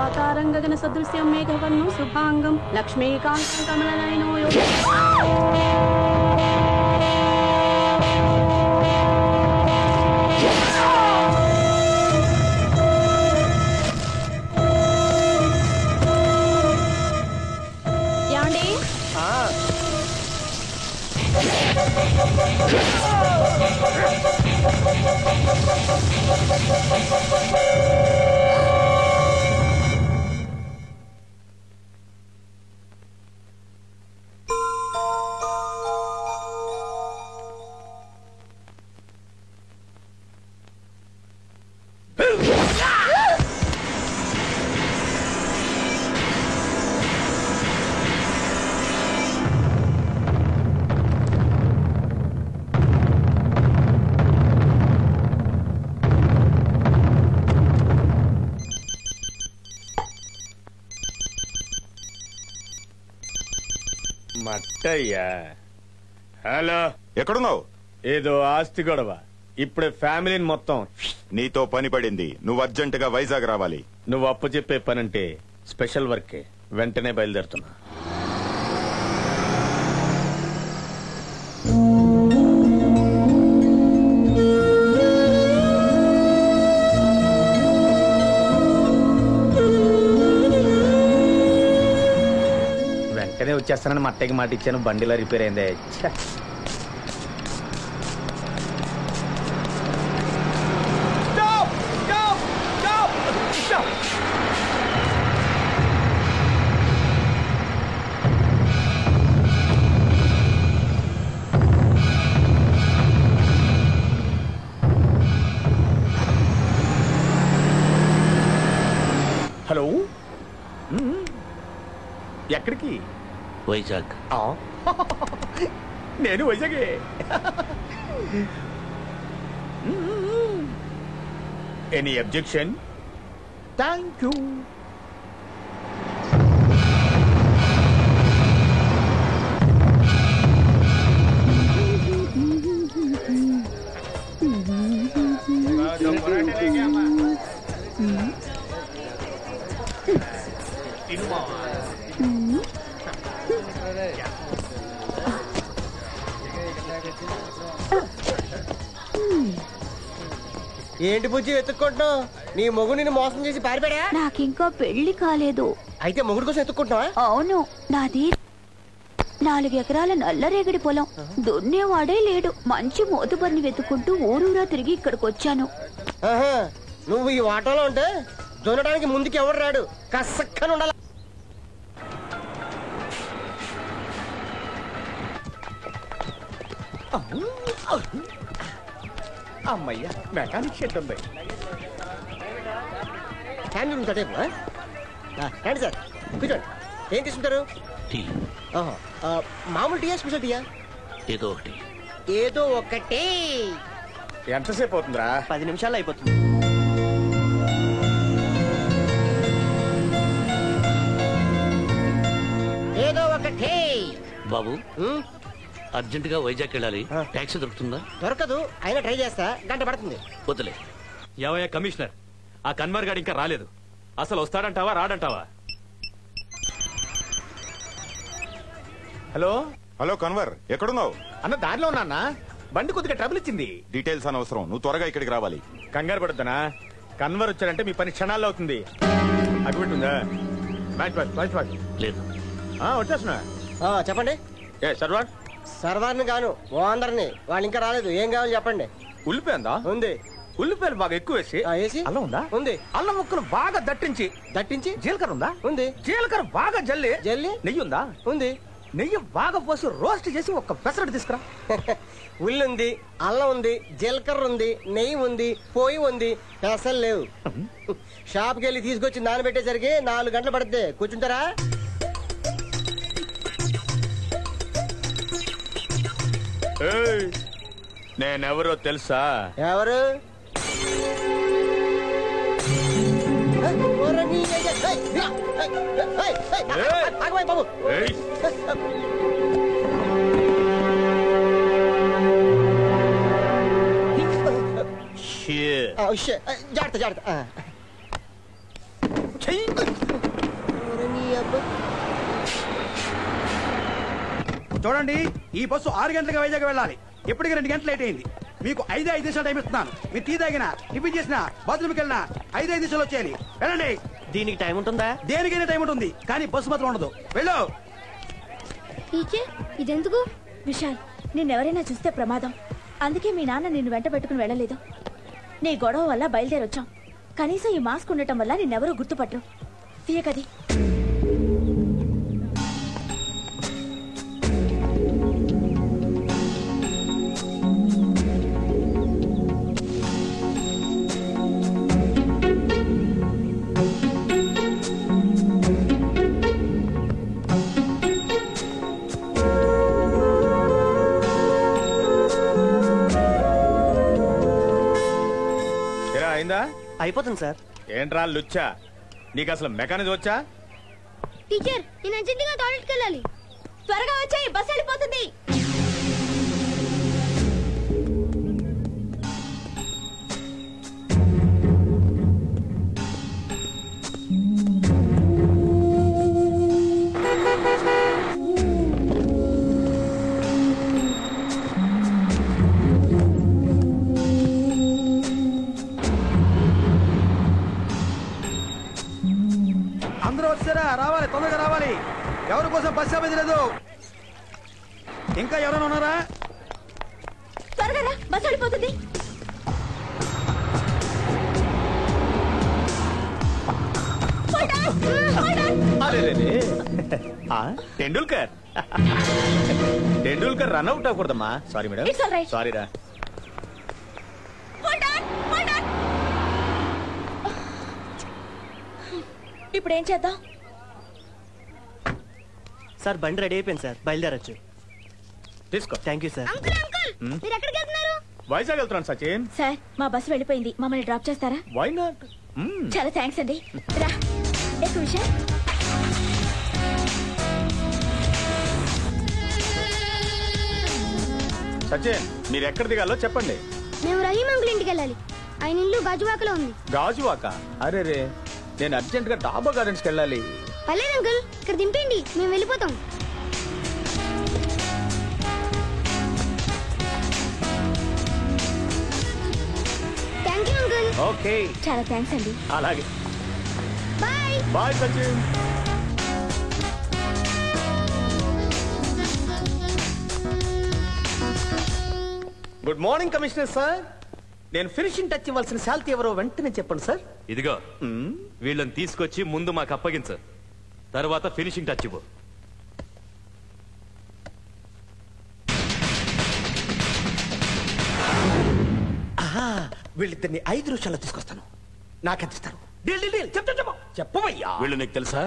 शाखाकारं गगनसदृश्यं मेघवर्णं शुभांगं लक्ष्मीकान्तं कमलनयनो మట్టయ్యా. Hello, ఎక్కడున్నావు? ఏదో ఆస్తి గొడవ, ఇప్పుడే ఫ్యామిలీని మొత్తం. నీతో పని పడింది, నువ్వు అర్జెంటుగా వైజాగ్ రావాలి. నువ్వు అప్పు చెప్పే పనంటే స్పెషల్ వర్కే, వెంటనే బయలుదేరుతున్నా. వెంటనే వచ్చేస్తానని మట్టకి మాట ఇచ్చాను, బండిలా రిపేర్ అయిందే. హలో, ఎక్కడికి? వైజాగ్. నేను వైజాగే. Any objection? Thank you. ఏంటి బుజ్జి ఎత్తుక్కుంటున్నావు? నీ మొగుడు నిన్ను మోసం చేసి పారిపోయా? నాకింకా పెళ్లి కాలేదు. అయితే మొగుడు కోసం ఎత్తుక్కుంటున్నావా? అవును, నాది 4 ఎకరాల నల్లరేగడి పొలం. దున్నేవాడే లేడు. మంచి మోతుబరిని వెతుక్కుంటూ ఊరూరా తిరిగి ఇక్కడికి వచ్చాను. నువ్వు ఈ వాటంలో ఉంటే దున్నడానికి ముందుకి ఎవడు రాడు. కసక్కని ఉండాలి. అమ్మయ్యా, మెకానిక్ షెడ్ ఉంది. రండి సార్, కూర్చోండి. ఏం తీసుకుంటారు? టీ. మామూలు టీయా, స్పెషల్ టీయా? ఏదో ఒకటి. ఏదో ఒకటి. ఎంతసేపు అవుతుందిరా? 10 నిమిషాల్లో అయిపోతుంది. ఏదో ఒకటి. బాబు, అర్జెంట్ గా వైజాగ్ వెళ్ళాలి. టాక్సీ దొరుకుతుందా? దొరకదు, అయినా ట్రై చేస్తా. గంట పడుతుంది. వద్దులే. ఏవయ్యా కమిషనర్, ఆ కన్వర్ గాడు ఇంకా రాలేదు. అసలు వస్తాడంటావా రాడంటావా? హలో హలో కన్వర్, ఎక్కడున్నావు? అన్న, దారిలో ఉన్నా. బండి కొద్దిగా ట్రబుల్ ఇచ్చింది. డీటెయిల్స్ అనవసరం, నువ్వు త్వరగా ఇక్కడికి రావాలి. కంగారు పడుతున్నా. కన్వర్ వచ్చాడంటే మీ పని క్షణాల్లో అవుతుంది. అగ్గిపెట్టుందా? లేదు. వచ్చేస్తున్నా. చెప్పండి. సర్వార్ సర్వార్ని గాను ఓనర్ని. వాళ్ళు ఇంకా రాలేదు. ఏం కావాలి చెప్పండి. ఉల్లిపోయిందా? ఉంది. ఉల్లిపాయలు బాగా ఎక్కువ వేసి అల్లం ఉందా? ఉంది. అల్లం ముక్కలు బాగా దట్టించి జీలకర్ర ఉందా? ఉంది. జీలకర్ర బాగా జల్లి నెయ్యి ఉందా? ఉంది. నెయ్యి బాగా పోసి రోస్ట్ చేసి ఒక పెసరట్టు తీసుకురా. ఉల్లి ఉంది, అల్లం ఉంది, జీలకర్ర ఉంది, నెయ్యి ఉంది, పోయి ఉంది, పెసలు లేవు. షాప్కి వెళ్ళి తీసుకొచ్చి నానబెట్టేసరికి 4 గంటలు పడుతుంది. కూర్చుంటారా? నేనెవరో తెలుసా? ఎవరు? బాబు, జాగ్రత్త. చూడండి, ఈ బస్సు 6 గంటలకు వైజాగ్ వెళ్ళాలి. ఇప్పటికి 2 గంటలు లేట్ అయింది. మీకు 5 నిమిషాలు టైం ఇస్తున్నాను. మీరు టీ తాగినా, టిఫిన్ చేసినా, బాత్రూమ్కి వెళ్ళినా 5 నిమిషాలు వచ్చేయాలి. వెళ్ళండి. దీనికి టైం ఉంటుందా? దేనికైనా టైం ఉంటుంది, కానీ బస్సు మాత్రం ఉండదు. వెళ్ళు. టీచర్ ఇదెందుకు? విశాల్, నిన్నెవరైనా చూస్తే ప్రమాదం. అందుకే మీ నాన్న నిన్ను వెంట పెట్టుకుని వెళ్ళలేదు. నీ గొడవ వల్ల బయలుదేరొచ్చాం. కనీసం ఈ మాస్క్ ఉండటం వల్ల నిన్నెవరూ గుర్తుపట్టరు. తీయకది. అయిందా? అయిపోతుంది సార్. ఏంట్రా లుచ్చా, నీకు అసలు మెకానిజం వచ్చా? టీచర్ నేను అర్జెంటుగా టాయిలెట్కి వెళ్ళాలి. త్వరగా వచ్చాయి, బస్ వెళ్ళిపోతుంది. అందరూ వచ్చారా? రావాలి, తొందరగా రావాలి. ఎవరి కోసం బస్ ఆపేది లేదు. ఇంకా ఎవరైనా ఉన్నారా? త్వరగా రా, బస్ వెళ్ళిపోతుంది. టెండూల్కర్ టెండూల్కర్ రన్ అవుట్ అవ్వకూడదమ్మా. Sorry madam. It's all right. Sorry రా. ఇప్పుడు ఏం చేద్దాం? సార్ బండి రెడీ అయిపోయింది సార్, బయలుదేరచ్చు. తీసుకో. Thank you sir. Uncle uncle మీరు ఎక్కడికి వెళ్తున్నారు? వైజాగ్ వెళ్తున్నాను సచిన్. సార్, మా బస్సు వెళ్ళిపోయింది. మమ్మల్ని డ్రాప్ చేస్తారా? Why not? చాలా థ్యాంక్స్ అండి. రా ఎక్కువ విషయం. సచిన్, మీరు ఎక్కడ దిగాలో చెప్పండి. మేము రహీం అంకుల్ ఇంటికి వెళ్ళాలి. ఆయన ఇల్లు గాజువాకలో ఉంది. గాజువాక? అరే రే, నేను అర్జెంట్ గా డాబా గార్డెన్స్ కి వెళ్ళాలి. పర్లేదు అంకుల్, ఇక్కడ దింపేయండి, మేము వెళ్ళిపోతాం. Thank you uncle. ఓకే, చాలా థ్యాంక్స్ అండి. అలాగే. Bye bye Sachin. Good morning commissioner sir. నేను ఫినిషింగ్ టచ్ ఇవ్వాల్సిన శాలరీ ఎవరో వెంటనే చెప్పండి సార్. ఇదిగో వీళ్ళని తీసుకొచ్చి ముందు మాకు అప్పగించు, తర్వాత ఫినిషింగ్ టచ్ ఇవ్వు. వీళ్ళిద్దరిని 5 నిమిషాల్లో తీసుకొస్తాను. నాకెంత ఇస్తారు? Deal deal deal. చెప్పవయ్యా. వీళ్ళు నీకు తెలుసా?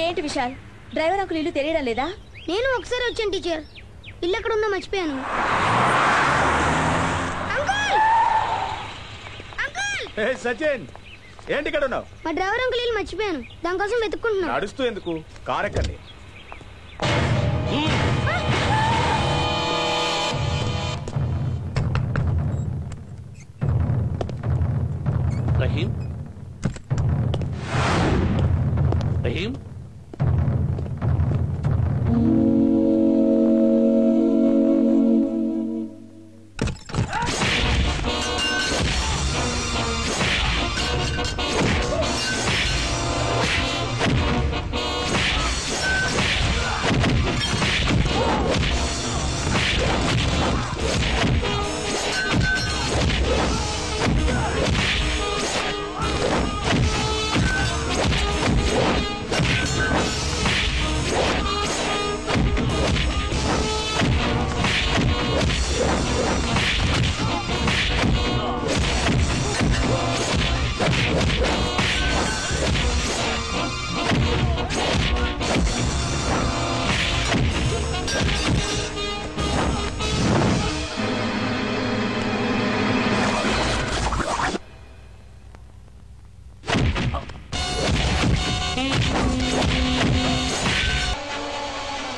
ఏంటి విశాల్, డ్రైవర్ అంకుల్ ఇల్లు తెలియడం లేదా? నేను ఒకసారి వచ్చాను టీచర్, ఇల్లు ఎక్కడ ఉందో మర్చిపోయాను. Uncle uncle. సచిన్, ఏంటి ఇక్కడ ఉన్నావు? మా డ్రైవర్ అంకుల్ ఇల్లు మర్చిపోయాను, దానికోసం వెతుక్కుంటున్నాను. నడుస్తూ ఎందుకు? కార్ ఎక్కండి. రహీం, రహీం,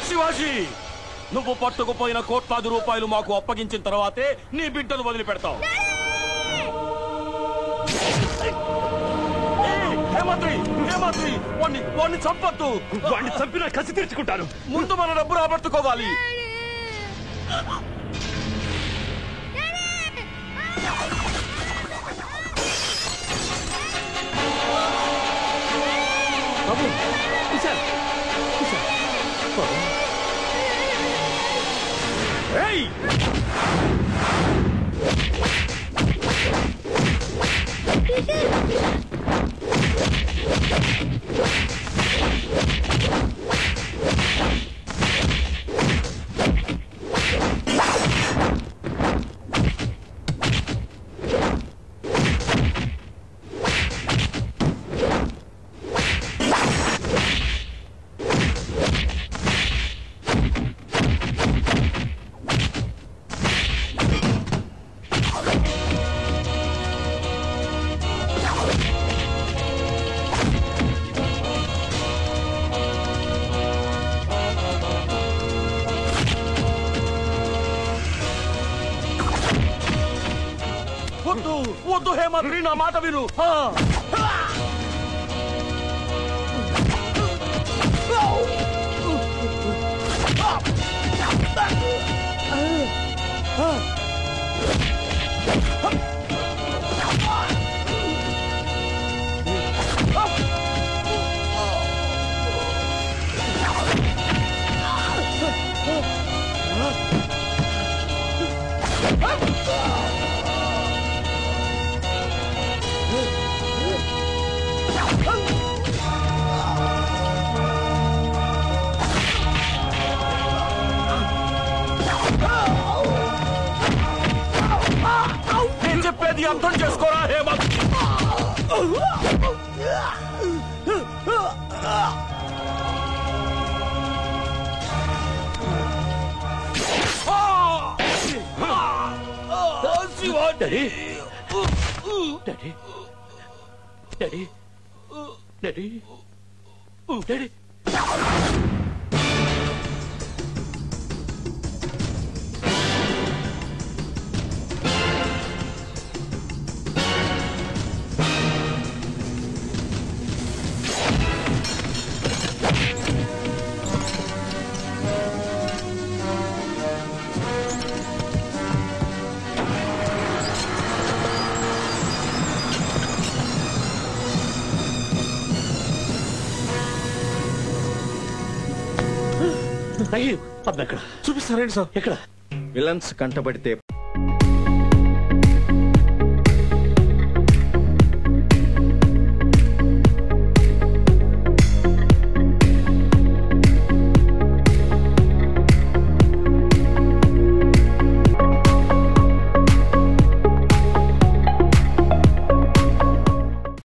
శివాజీ, నువ్వు పట్టుకుపోయిన కోట్లాది రూపాయలు మాకు అప్పగించిన తర్వాతే నీ బిడ్డను వదిలిపెడతావు. వాడిని చంపొద్దు. వాడిని చంపినా కసి తీర్చుకుంటాను. ముందు మన డబ్బు రాబట్టుకోవాలి. బాబు విశాల్, విశాల్. ఏయ్! వద్దు హేమంత్రి, నా మాట విను. నేను చెప్పేది అర్థం చేసుకోరా Hemanth. Daddy daddy daddy daddy daddy చూపిస్తారండి సార్. ఎక్కడ? విలన్స్ కంటపడితే